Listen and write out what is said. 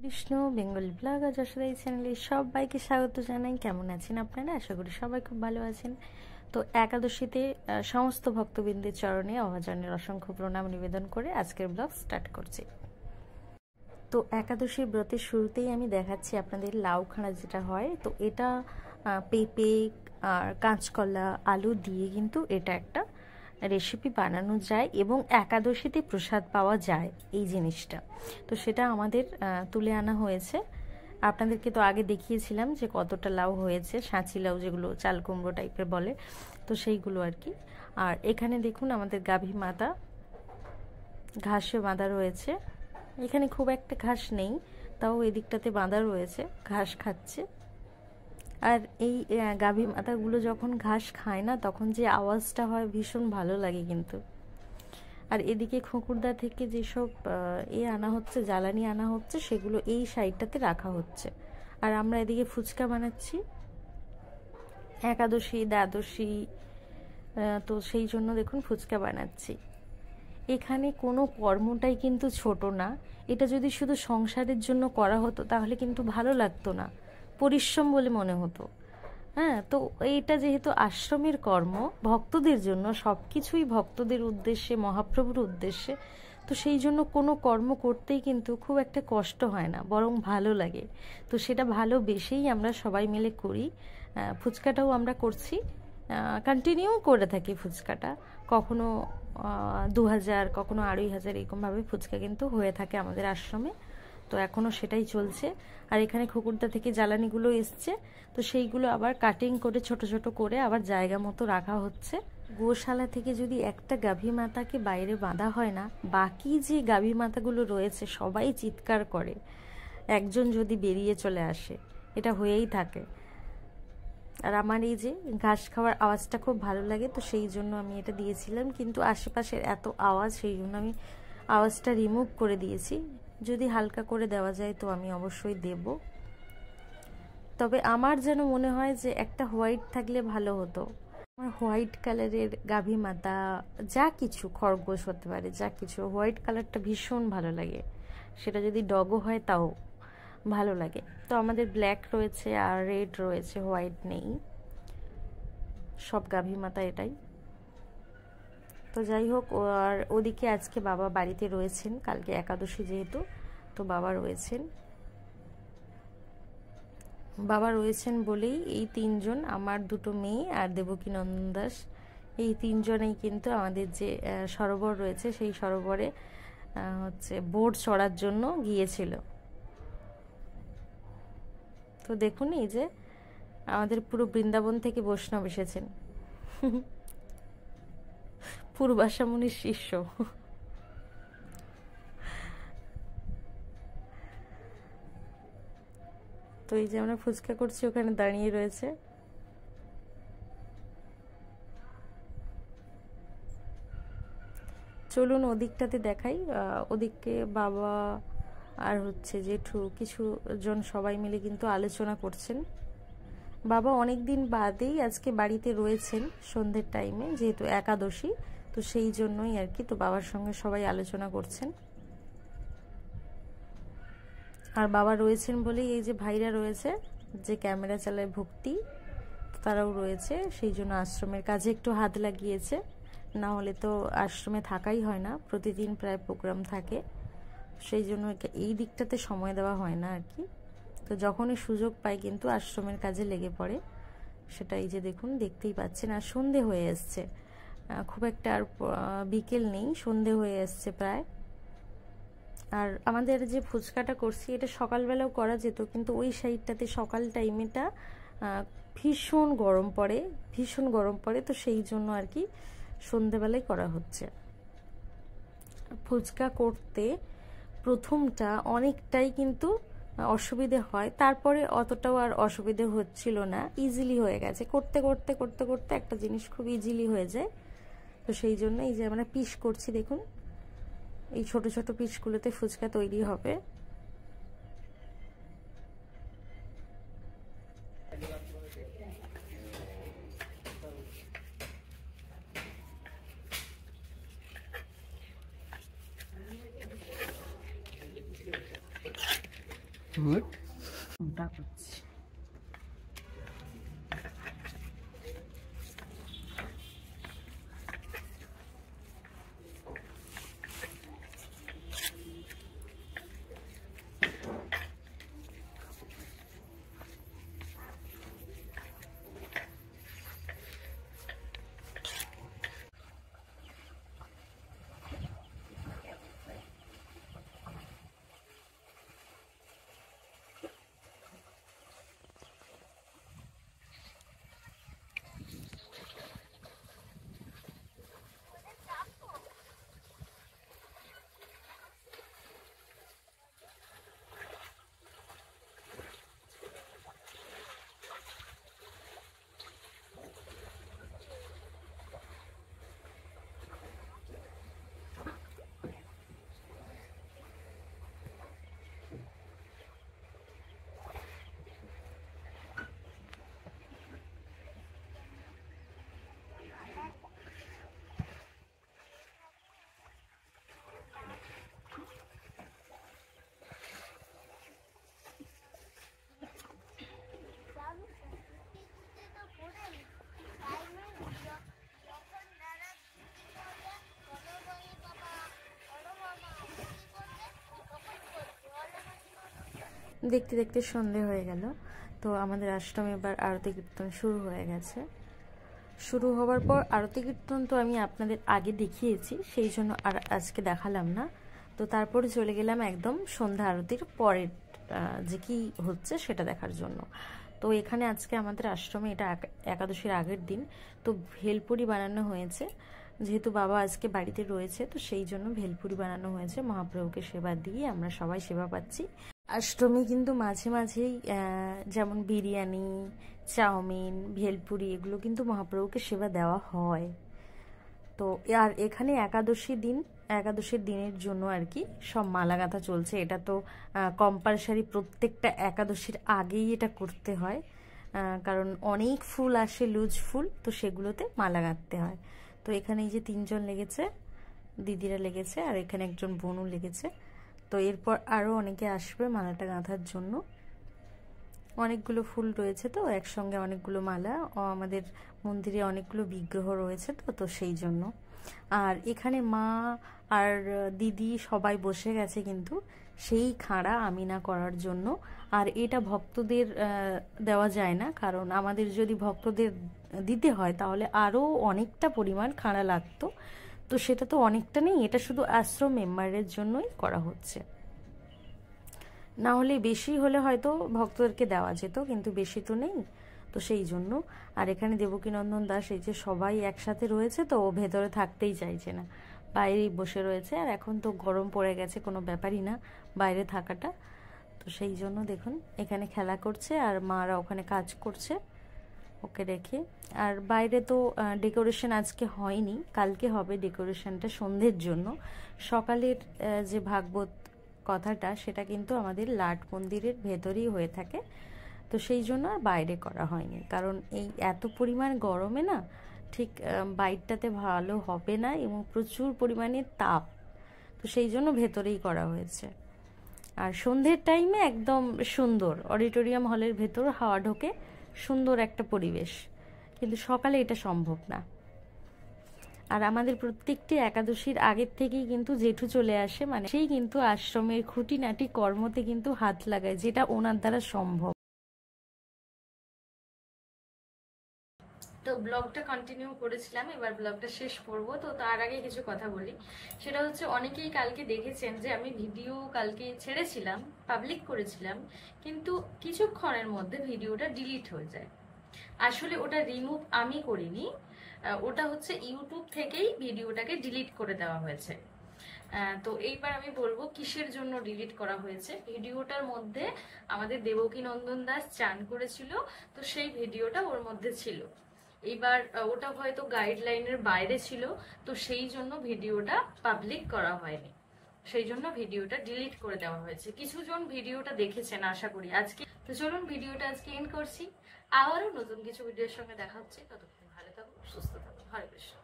Krishna Bengal blogger Yashoda এই চ্যানেলে সবাইকে স্বাগত জানাই। কেমন আছেন আপনারা? আশা করি সবাই খুব ভালো আছেন। তো একাদশীতে সমস্ত ভক্তবৃন্দের চরণে অভাজনের অসংখ্য প্রণাম নিবেদন করে আজকের ব্লগ স্টার্ট করছি। তো একাদশীর ব্রতের শুরুতেই আমি দেখাচ্ছি আপনাদের লাউ খাঁড়া যেটা হয়। তো এটা পেঁপে আর কাঁচকলা আলু দিয়ে কিন্তু এটা একটা রেসিপি বানানো যায় এবং একাদশীতে প্রসাদ পাওয়া যায় এই জিনিসটা। তো সেটা আমাদের তুলে আনা হয়েছে। আপনাদেরকে তো আগে দেখিয়েছিলাম যে কতটা লাউ হয়েছে, সাঁচি লাউ যেগুলো চাল কুমড়ো টাইপের বলে, তো সেইগুলো আর কি। আর এখানে দেখুন আমাদের গাভী মাতা ঘাসে বাঁধা রয়েছে। এখানে খুব একটা ঘাস নেই, তাও এদিকটাতে বাঁধা রয়েছে, ঘাস খাচ্ছে। আর এই গাভী মাতাগুলো যখন ঘাস খায় না তখন যে আওয়াজটা হয় ভীষণ ভালো লাগে কিন্তু। আর এদিকে খুকুরদা থেকে যেসব আনা হচ্ছে, জ্বালানি আনা হচ্ছে, সেগুলো এই সাইডটাতে রাখা হচ্ছে। আর আমরা এদিকে ফুচকা বানাচ্ছি, একাদশী দ্বাদশী, তো সেই জন্য দেখুন ফুচকা বানাচ্ছি। এখানে কোনো কর্মটাই কিন্তু ছোট না। এটা যদি শুধু সংসারের জন্য করা হতো তাহলে কিন্তু ভালো লাগতো না, পরিশ্রম বলে মনে হতো। হ্যাঁ, তো এইটা যেহেতু আশ্রমের কর্ম, ভক্তদের জন্য, সব কিছুই ভক্তদের উদ্দেশ্যে, মহাপ্রভুর উদ্দেশ্যে, তো সেই জন্য কোনো কর্ম করতেই কিন্তু খুব একটা কষ্ট হয় না, বরং ভালো লাগে। তো সেটা ভালোবেসেই আমরা সবাই মিলে করি। ফুচকাটাও আমরা করছি, কন্টিনিউ করে থাকি ফুচকাটা। কখনো 2000, কখনো 2500 এরকমভাবে ফুচকা কিন্তু হয়ে থাকে আমাদের আশ্রমে। তো এখনও সেটাই চলছে। আর এখানে খুকুরদা থেকে জ্বালানিগুলো এসছে, তো সেইগুলো আবার কাটিং করে ছোট ছোট করে আবার জায়গা মতো রাখা হচ্ছে। গোশালা থেকে যদি একটা গাভী মাতাকে বাইরে বাঁধা হয় না, বাকি যে গাভী মাতাগুলো রয়েছে সবাই চিৎকার করে একজন যদি বেরিয়ে চলে আসে, এটা হয়েই থাকে। আর আমার এই যে ঘাস খাওয়ার আওয়াজটা খুব ভালো লাগে, তো সেই জন্য আমি এটা দিয়েছিলাম, কিন্তু আশেপাশের এত আওয়াজ, সেই জন্য আমি আওয়াজটা রিমুভ করে দিয়েছি। যদি হালকা করে দেওয়া যায় তো আমি অবশ্যই দেব। তবে আমার যেন মনে হয় যে একটা হোয়াইট থাকলে ভালো হতো। আমার হোয়াইট কালারের গাভী মাতা, যা কিছু, খরগোশ হতে পারে, যা কিছু, হোয়াইট কালারটা ভীষণ ভালো লাগে। সেটা যদি ডগও হয় তাও ভালো লাগে। তো আমাদের ব্ল্যাক রয়েছে আর রেড রয়েছে, হোয়াইট নেই। সব গাভী মাতা এটাই। তো যাই হোক, আর ওদিকে আজকে বাবা বাড়িতে রয়েছেন, কালকে একাদশী যেহেতু, তো বাবা রয়েছেন বলেই এই তিনজন, আমার দুটো মেয়ে আর দেবকী নন্দন দাস, এই তিনজনেই কিন্তু আমাদের যে সরোবর রয়েছে সেই সরোবরে বোট চড়ার জন্য গিয়েছিল। তো দেখুন, এই যে আমাদের পুরো বৃন্দাবন থেকে বৈষ্ণব এসেছেন, পূর্বাশা মুনির শিষ্য। তো এই যে আমরা ফুচকা করছি, ওখানে দাঁড়িয়ে রয়েছে। চলুন ওদিকটাতে দেখাই। ওদিকে বাবা আর জেঠু, কিছু জন সবাই মিলে কিন্তু আলোচনা করছেন। বাবা অনেক দিন বাদেই আজকে বাড়িতে রয়েছেন সন্ধ্যের টাইমে, যেহেতু একাদশী, তো সেই জন্যই আর কি। তো বাবার সঙ্গে সবাই আলোচনা করছেন। আর বাবা রয়েছেন বলেই এই যে ভাইরা রয়েছে, যে ক্যামেরা চালায় ভক্তি, তারাও রয়েছে, সেই জন্য আশ্রমের কাজে একটু হাত লাগিয়েছে। না হলে তো আশ্রমে থাকাই হয় না, প্রতিদিন প্রায় প্রোগ্রাম থাকে, সেই জন্য এই দিকটাতে সময় দেওয়া হয় না আর কি। তো যখনই সুযোগ পাই কিন্তু আশ্রমের কাজে লেগে পড়ে। সেটা এই যে দেখুন, দেখতেই পাচ্ছেন। আর সন্ধে হয়ে এসছে, খুব একটা আর বিকেল নেই, সন্ধে হয়ে এসছে প্রায়। আর আমাদের যে ফুচকাটা করছি, এটা সকালবেলাও করা যেত, কিন্তু ওই সাইডটাতে সকাল টাইমেটা ভীষণ গরম পড়ে, তো সেই জন্য আর কি সন্ধেবেলায় করা হচ্ছে। ফুচকা করতে প্রথমটা অনেকটাই কিন্তু অসুবিধে হয়, তারপরে অতটাও আর অসুবিধে হচ্ছিল না, ইজিলি হয়ে গেছে। করতে করতে করতে করতে একটা জিনিস খুব ইজিলি হয়ে যায়। তো সেই জন্য এই যে আমরা পিস করছি, দেখুন এই ছোট ছোট পিসগুলোতে ফুচকা তৈরি হবে। গুড। ওটা করছি। দেখতে দেখতে সন্ধে হয়ে গেল। তো আমাদের আশ্রমে এবার আরতি কীর্তন শুরু হয়ে গেছে। শুরু হওয়ার পর আরতি কীর্তন তো আমি আপনাদের আগে দেখিয়েছি, সেই জন্য আর আজকে দেখালাম না। তো তারপরে চলে গেলাম একদম সন্ধ্যা আরতির পরের যে কি হচ্ছে সেটা দেখার জন্য। তো এখানে আজকে আমাদের আশ্রমে এটা একাদশীর আগের দিন, তো ভেলপুরি বানানো হয়েছে। যেহেতু বাবা আজকে বাড়িতে রয়েছে, তো সেই জন্য ভেলপুরি বানানো হয়েছে। মহাপ্রভুকে সেবা দিয়ে আমরা সবাই সেবা পাচ্ছি। অষ্টমী কিন্তু মাঝে মাঝেই যেমন বিরিয়ানি, চাউমিন, ভেলপুরি এগুলো কিন্তু মহাপ্রভুকে সেবা দেওয়া হয়। তো আর এখানে একাদশীর দিনের জন্য আর কি সব মালা গাঁথা চলছে। এটা তো কম্পালসারি, প্রত্যেকটা একাদশীর আগেই এটা করতে হয়, কারণ অনেক ফুল আসে, লুজ ফুল, তো সেগুলোতে মালা গাঁথতে হয়। তো এখানে এই যে 3 জন লেগেছে, দিদিরা লেগেছে, আর এখানে একজন বোনও লেগেছে। তো এরপর আরও অনেকে আসবে মালাটা গাঁথার জন্য। অনেকগুলো ফুল রয়েছে, তো একসঙ্গে অনেকগুলো মালা, ও আমাদের মন্দিরে অনেকগুলো বিগ্রহ রয়েছে, তো সেই জন্য। আর এখানে মা আর দিদি সবাই বসে গেছে কিন্তু সেই খাঁড়া আমিনা করার জন্য। আর এটা ভক্তদের দেওয়া যায় না, কারণ আমাদের যদি ভক্তদের দিতে হয় তাহলে আরও অনেকটা পরিমাণ খাঁড়া লাগতো। তো সেটা তো অনেকটা নেই, এটা শুধু আশ্রম মেম্বারের জন্যই করা হচ্ছে। না হলে বেশি হলে হয়তো ভক্তদেরকে দেওয়া যেত, কিন্তু বেশি তো নেই, তো সেই জন্য। আর এখানে দেবকীনন্দন দাস এই যে সবাই একসাথে রয়েছে, তো ও ভেতরে থাকতেই চাইছে না, বাইরেই বসে রয়েছে। আর এখন তো গরম পড়ে গেছে, কোনো ব্যাপারই না বাইরে থাকাটা। তো সেই জন্য দেখুন এখানে খেলা করছে, আর মারা ওখানে কাজ করছে ওকে রেখে। আর বাইরে তো ডেকোরেশন আজকে হয়নি, কালকে হবে ডেকোরেশনটা সন্ধ্যের জন্য। সকালের যে ভাগবত কথাটা সেটা কিন্তু আমাদের লাট মন্দিরের ভেতরেই হয়ে থাকে, তো সেই জন্য আর বাইরে করা হয়নি। কারণ এই এত পরিমাণ গরমে না ঠিক বাইরটাতে ভালো হবে না, এবং প্রচুর পরিমাণে তাপ, তো সেই জন্য ভেতরেই করা হয়েছে। আর সন্ধ্যের টাইমে একদম সুন্দর অডিটোরিয়াম হলের ভেতর হাওয়া ঢোকে, সুন্দর একটা পরিবেশ, কিন্তু সকালে এটা সম্ভব না। আর আমাদের প্রত্যেকটি একাদশীর আগের থেকেই কিন্তু জেঠু চলে আসে, মানে সেই কিন্তু আশ্রমের খুঁটিনাটি কর্মতে কিন্তু হাত লাগায়, যেটা ওনার দ্বারা সম্ভব। তো ব্লগটা কন্টিনিউ করেছিলাম, এবার ব্লগটা শেষ করব। তো তার আগে কিছু কথা বলি, সেটা হচ্ছে অনেকেই কালকে দেখেছেন যে আমি ভিডিও কালকে ছেড়েছিলাম, পাবলিক করেছিলাম, কিন্তু কিছুক্ষণের মধ্যে ভিডিওটা ডিলিট হয়ে যায়। আসলে ওটা রিমুভ আমি করিনি, ওটা হচ্ছে ইউটিউব থেকেই ভিডিওটাকে ডিলিট করে দেওয়া হয়েছে। তো এইবার আমি বলবো কিসের জন্য ডিলিট করা হয়েছে। ভিডিওটার মধ্যে আমাদের দেবকীনন্দন দাস চান করেছিল, তো সেই ভিডিওটা ওর মধ্যে ছিল। এইবার ওটা হয়তো গাইডলাইনের বাইরে ছিল, তো সেই জন্য ভিডিওটা পাবলিক করা হয়নি, সেই জন্য ভিডিওটা ডিলিট করে দেওয়া হয়েছে। কিছুজন ভিডিওটা দেখেছেন আশা করি আজকে। তো চলুন ভিডিওটা আজকে এন্ড করছি, আবারও নতুন কিছু ভিডিওর সঙ্গে দেখা হচ্ছে। ততক্ষণ ভালো থাকুন, সুস্থ থাকুন। হরে কৃষ্ণ।